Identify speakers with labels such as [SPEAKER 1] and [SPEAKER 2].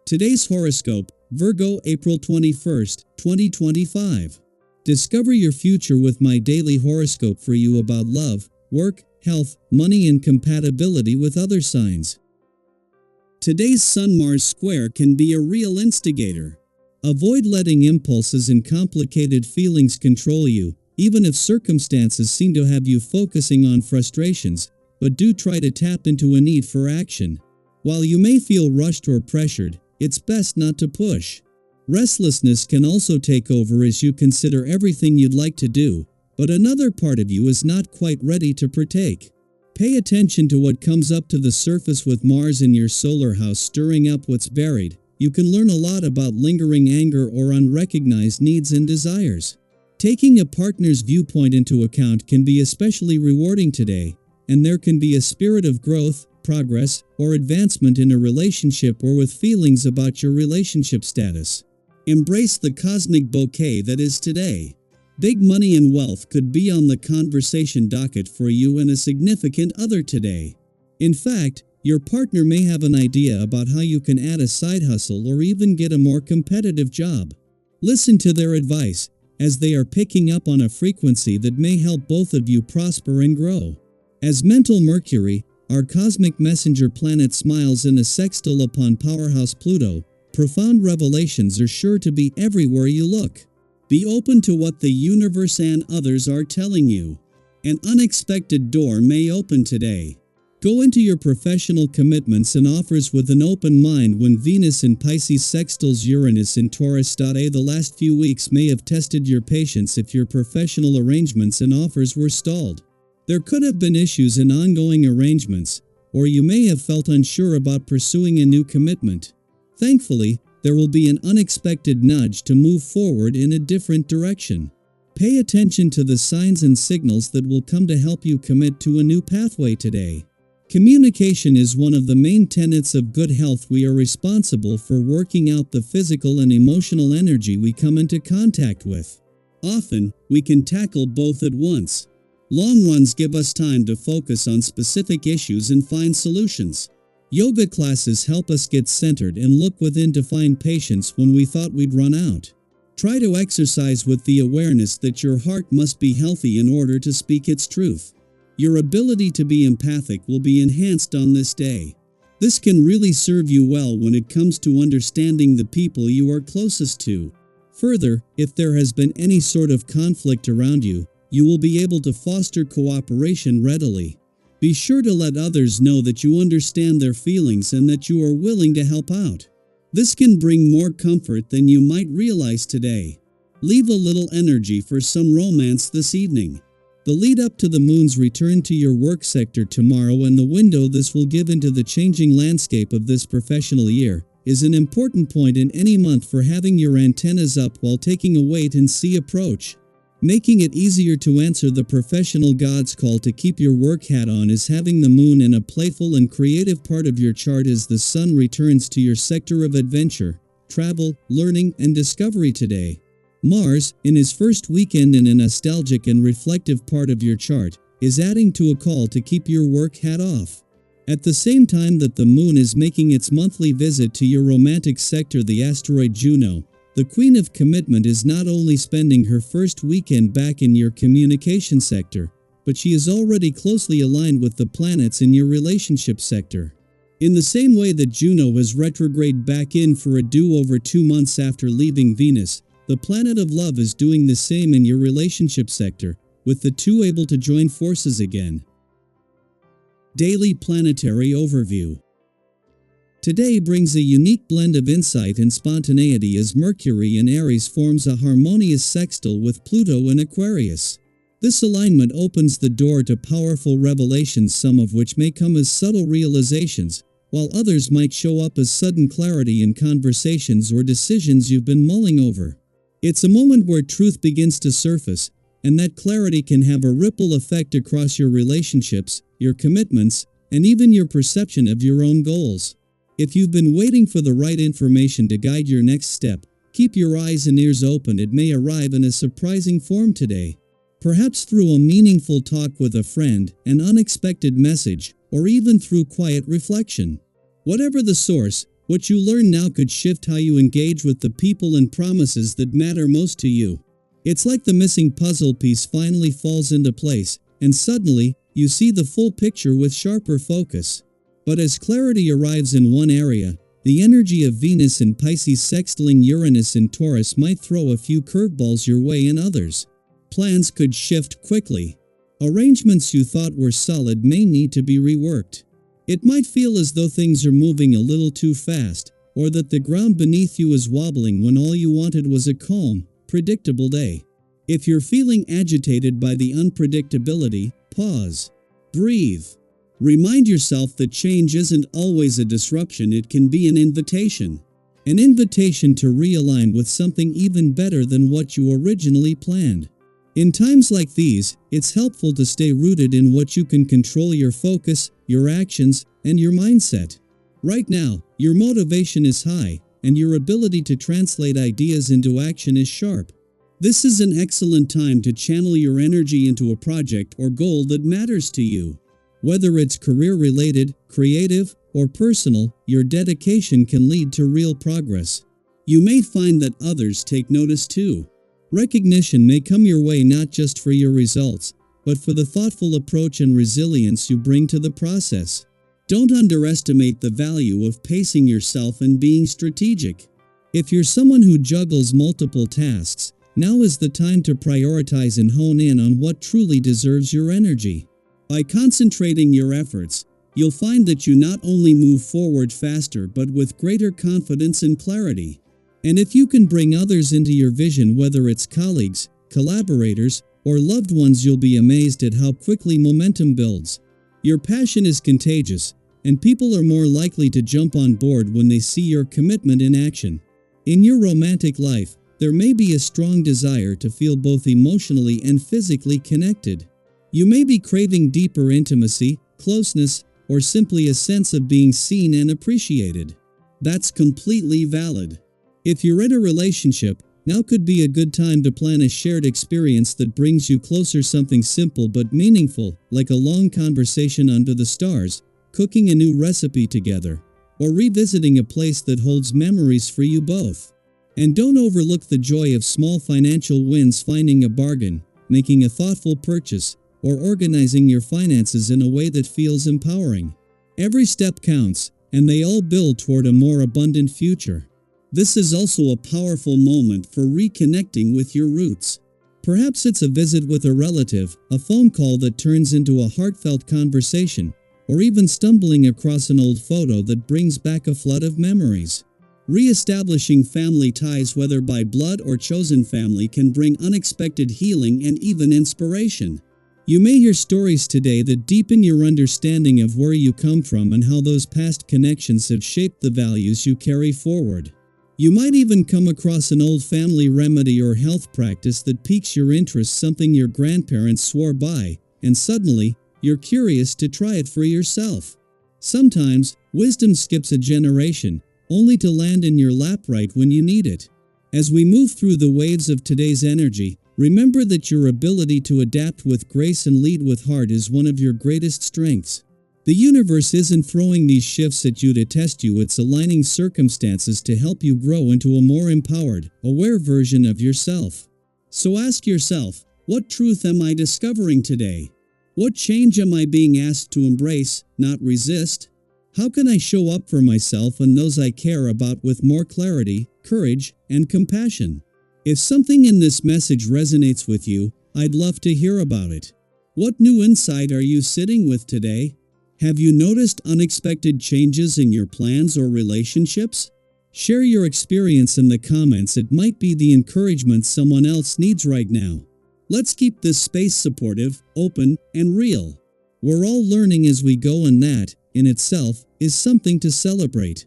[SPEAKER 1] Today's horoscope, Virgo April 21st, 2025. Discover your future with my daily horoscope for you about love, work, health, money and compatibility with other signs. Today's Sun-Mars square can be a real instigator. Avoid letting impulses and complicated feelings control you, even if circumstances seem to have you focusing on frustrations, but do try to tap into a need for action. While you may feel rushed or pressured, it's best not to push. Restlessness can also take over as you consider everything you'd like to do, but another part of you is not quite ready to partake. Pay attention to what comes up to the surface with Mars in your solar house stirring up what's buried. You can learn a lot about lingering anger or unrecognized needs and desires. Taking a partner's viewpoint into account can be especially rewarding today, and there can be a spirit of growth, progress, or advancement in a relationship or with feelings about your relationship status. Embrace the cosmic bouquet that is today. Big money and wealth could be on the conversation docket for you and a significant other today. In fact, your partner may have an idea about how you can add a side hustle or even get a more competitive job. Listen to their advice, as they are picking up on a frequency that may help both of you prosper and grow. As mental Mercury, our cosmic messenger planet, smiles in a sextile upon powerhouse Pluto, profound revelations are sure to be everywhere you look. Be open to what the universe and others are telling you. An unexpected door may open today. Go into your professional commitments and offers with an open mind when Venus in Pisces sextiles Uranus in Taurus. The last few weeks may have tested your patience if your professional arrangements and offers were stalled. There could have been issues in ongoing arrangements, or you may have felt unsure about pursuing a new commitment. Thankfully, there will be an unexpected nudge to move forward in a different direction. Pay attention to the signs and signals that will come to help you commit to a new pathway today. Communication is one of the main tenets of good health. We are responsible for working out the physical and emotional energy we come into contact with. Often, we can tackle both at once. Long runs give us time to focus on specific issues and find solutions. Yoga classes help us get centered and look within to find patience when we thought we'd run out. Try to exercise with the awareness that your heart must be healthy in order to speak its truth. Your ability to be empathic will be enhanced on this day. This can really serve you well when it comes to understanding the people you are closest to. Further, if there has been any sort of conflict around you, you will be able to foster cooperation readily. Be sure to let others know that you understand their feelings and that you are willing to help out. This can bring more comfort than you might realize today. Leave a little energy for some romance this evening. The lead up to the moon's return to your work sector tomorrow and the window this will give into the changing landscape of this professional year is an important point in any month for having your antennas up while taking a wait-and-see approach. Making it easier to answer the professional God's call to keep your work hat on is having the moon in a playful and creative part of your chart as the sun returns to your sector of adventure, travel, learning, and discovery today. Mars, in his first weekend in a nostalgic and reflective part of your chart, is adding to a call to keep your work hat off. At the same time that the moon is making its monthly visit to your romantic sector, the asteroid Juno, the Queen of Commitment, is not only spending her first weekend back in your communication sector, but she is already closely aligned with the planets in your relationship sector. In the same way that Juno has retrograded back in for a do-over 2 months after leaving Venus, the planet of love is doing the same in your relationship sector, with the two able to join forces again. Daily Planetary Overview. Today brings a unique blend of insight and spontaneity as Mercury in Aries forms a harmonious sextile with Pluto in Aquarius. This alignment opens the door to powerful revelations, some of which may come as subtle realizations, while others might show up as sudden clarity in conversations or decisions you've been mulling over. It's a moment where truth begins to surface, and that clarity can have a ripple effect across your relationships, your commitments, and even your perception of your own goals. If you've been waiting for the right information to guide your next step, keep your eyes and ears open. It may arrive in a surprising form today. Perhaps through a meaningful talk with a friend, an unexpected message, or even through quiet reflection. Whatever the source, What you learn now could shift how you engage with the people and promises that matter most to you. It's like the missing puzzle piece finally falls into place, and suddenly, you see the full picture with sharper focus. But as clarity arrives in one area, the energy of Venus in Pisces sextiling Uranus in Taurus might throw a few curveballs your way in others. Plans could shift quickly. Arrangements you thought were solid may need to be reworked. It might feel as though things are moving a little too fast, or that the ground beneath you is wobbling when all you wanted was a calm, predictable day. If you're feeling agitated by the unpredictability, pause. Breathe. Remind yourself that change isn't always a disruption, it can be an invitation. An invitation to realign with something even better than what you originally planned. In times like these, it's helpful to stay rooted in what you can control: your focus, your actions, and your mindset. Right now, your motivation is high, and your ability to translate ideas into action is sharp. This is an excellent time to channel your energy into a project or goal that matters to you. Whether it's career-related, creative, or personal, your dedication can lead to real progress. You may find that others take notice too. Recognition may come your way not just for your results, but for the thoughtful approach and resilience you bring to the process. Don't underestimate the value of pacing yourself and being strategic. If you're someone who juggles multiple tasks, now is the time to prioritize and hone in on what truly deserves your energy. By concentrating your efforts, you'll find that you not only move forward faster but with greater confidence and clarity. And if you can bring others into your vision, whether it's colleagues, collaborators, or loved ones, you'll be amazed at how quickly momentum builds. Your passion is contagious, and people are more likely to jump on board when they see your commitment in action. In your romantic life, there may be a strong desire to feel both emotionally and physically connected. You may be craving deeper intimacy, closeness, or simply a sense of being seen and appreciated. That's completely valid. If you're in a relationship, now could be a good time to plan a shared experience that brings you closer, something simple but meaningful, like a long conversation under the stars, cooking a new recipe together, or revisiting a place that holds memories for you both. And don't overlook the joy of small financial wins: finding a bargain, making a thoughtful purchase, or organizing your finances in a way that feels empowering. Every step counts, and they all build toward a more abundant future. This is also a powerful moment for reconnecting with your roots. Perhaps it's a visit with a relative, a phone call that turns into a heartfelt conversation, or even stumbling across an old photo that brings back a flood of memories. Re-establishing family ties, whether by blood or chosen family, can bring unexpected healing and even inspiration. You may hear stories today that deepen your understanding of where you come from and how those past connections have shaped the values you carry forward. You might even come across an old family remedy or health practice that piques your interest, something your grandparents swore by, and suddenly, you're curious to try it for yourself. Sometimes, wisdom skips a generation, only to land in your lap right when you need it. As we move through the waves of today's energy, remember that your ability to adapt with grace and lead with heart is one of your greatest strengths. The universe isn't throwing these shifts at you to test you, it's aligning circumstances to help you grow into a more empowered, aware version of yourself. So ask yourself, what truth am I discovering today? What change am I being asked to embrace, not resist? How can I show up for myself and those I care about with more clarity, courage, and compassion? If something in this message resonates with you, I'd love to hear about it. What new insight are you sitting with today? Have you noticed unexpected changes in your plans or relationships? Share your experience in the comments. It might be the encouragement someone else needs right now. Let's keep this space supportive, open, and real. We're all learning as we go, and that, in itself, is something to celebrate.